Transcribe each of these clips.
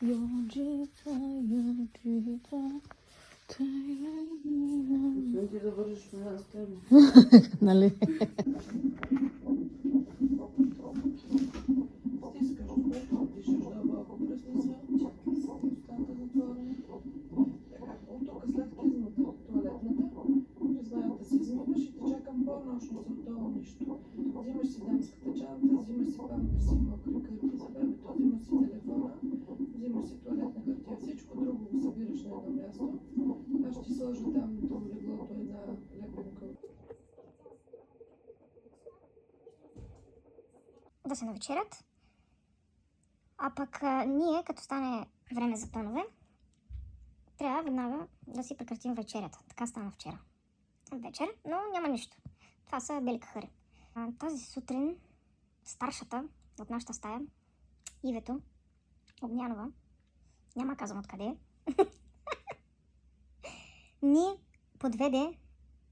Йоджица, йоджица. Освен ти да вържиш в една страна. Нали? Стискаш, дишаш дълбоко през носа, устата затворена. Така, от тук след кизмата, туалетната, през ваята си измиваш и те чакам по-нощно за отдолу нищо. Взимаш си дамската чанта, взимаш си памперси и мокри кърпи за бебето, взимаш си телефона, взимаш си туалетна хартия, всичко друго го събираш на едно място. Аз ще сложа там до леглото една лепенка. Да се навечерят. А пък ние, като стане време за тонове, трябва веднага да си прекратим вечерята. Така стана вчера. Вечер, но няма нищо. Това са бели кахари. Тази сутрин старшата от нашата стая, Ивето Огнянова, няма казвам откъде е, ни подведе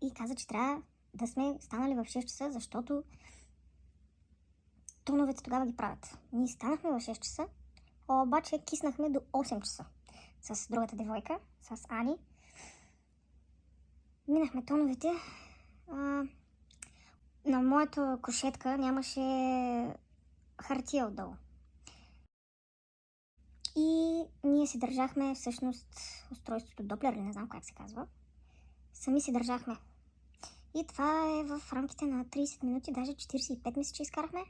и каза, че трябва да сме станали в 6 часа, защото тоновете тогава ги правят. Ние станахме в 6 часа, обаче киснахме до 8 часа с другата девойка, с Ани. Минахме тоновете. На моята кушетка нямаше хартия отдолу. И ние си държахме всъщност устройството Доплер, не знам как се казва. Сами си държахме. И това е в рамките на 30 минути, даже 45 мисля, че изкарахме.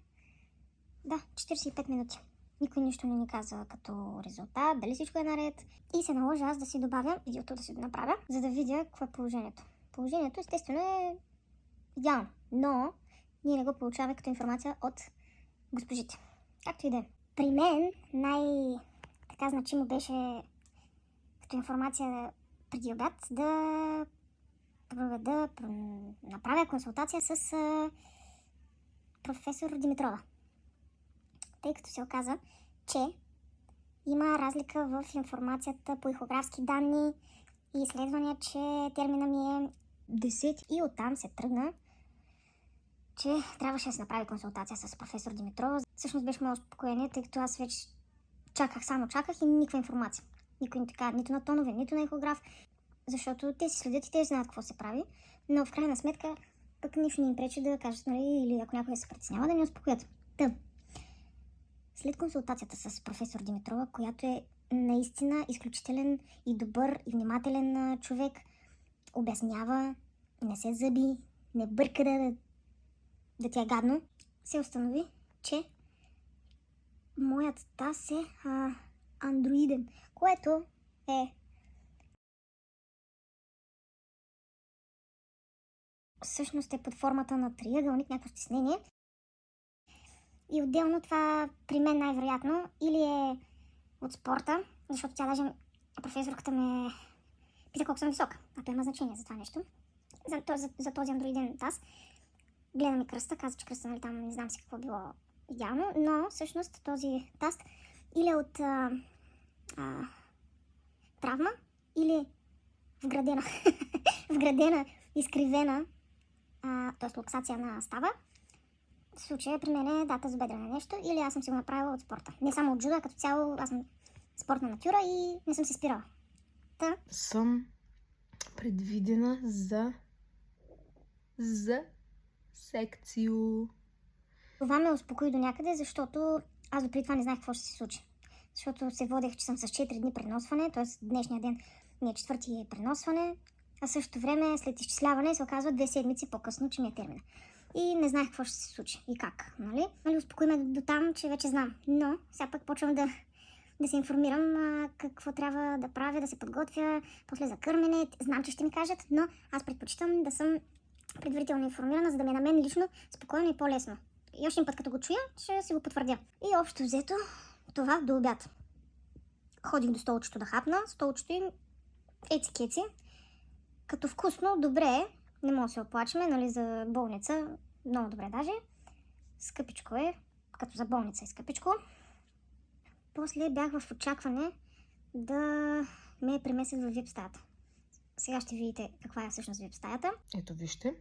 Да, 45 минути. Никой нищо не ни каза като резултат, дали всичко е наред. И се наложи аз да си добавя видеото, да си го направя, за да видя какво е положението. Положението естествено е идеално, но ние не го получаваме като информация от госпожите. Както и да е. При мен най-така значимо беше като информация преди обяд да направя консултация с професор Димитрова. Тъй като се оказа, че има разлика в информацията по ехографски данни и изследвания, че термина ми е 10 и оттам се тръгна, че трябваше да се направи консултация с професор Димитрова. Всъщност беше мое успокоение, тъй като аз вече само чаках и никаква информация. Никой не така, нито на тонове, нито на ехограф, защото те си следят и те знаят какво се прави, но в крайна сметка пък нищо не им пречи да кажат, нали, или ако някой се притеснява, да ни успокоят. След консултацията с професор Димитрова, която е наистина изключителен и добър и внимателен човек, обяснява, не се зъби, не бърка да ти е гадно, се установи, че моят таз е андроиден, което е всъщност е под формата на триъгълник, някакво стеснение. И отделно това при мен най-вероятно или е от спорта, защото тя даже професорката ме пита колко съм висока, а то има значение за това нещо. За този андроиден таз. Гледа ми кръста, каза, че кръста, нали, там не знам си какво било идеално, но всъщност този таз или е от травма, или вградена, изкривена, т.е. луксация на става. В случая при мен е дата за бедрене нещо, или аз съм си го направила от спорта. Не само от джуда, като цяло аз съм спортна натура и не съм се спирала. Съм предвидена за секцио. Това ме успокои до някъде, защото аз допреди това не знаех какво ще се случи. Защото се водех, че съм с 4 дни преносване, т.е. днешния ден ми е 4-ти преносване, а същото време след изчисляване се оказва 2 седмици по-късно, че ми е термина. И не знаех какво ще се случи и как, нали? Успокои ме до там, че вече знам. Но сега пък почвам да се информирам какво трябва да правя, да се подготвя, после за кърмене. Знам, че ще ми кажат, но аз предпочитам да съм предварително информирана, за да ми е на мен лично спокойно и по-лесно. И още един път, като го чуя, ще си го потвърдя. И общо взето това до обяд. Ходих до столчето да хапна, столчето им еци-кеци. Като вкусно, добре, не мога да се оплачеме, нали, за болница, много добре даже. Скъпичко е, като за болница е скъпичко. После бях в очакване да ме преместят в VIP стаята. Сега ще видите каква е всъщност VIP стаята. Ето вижте.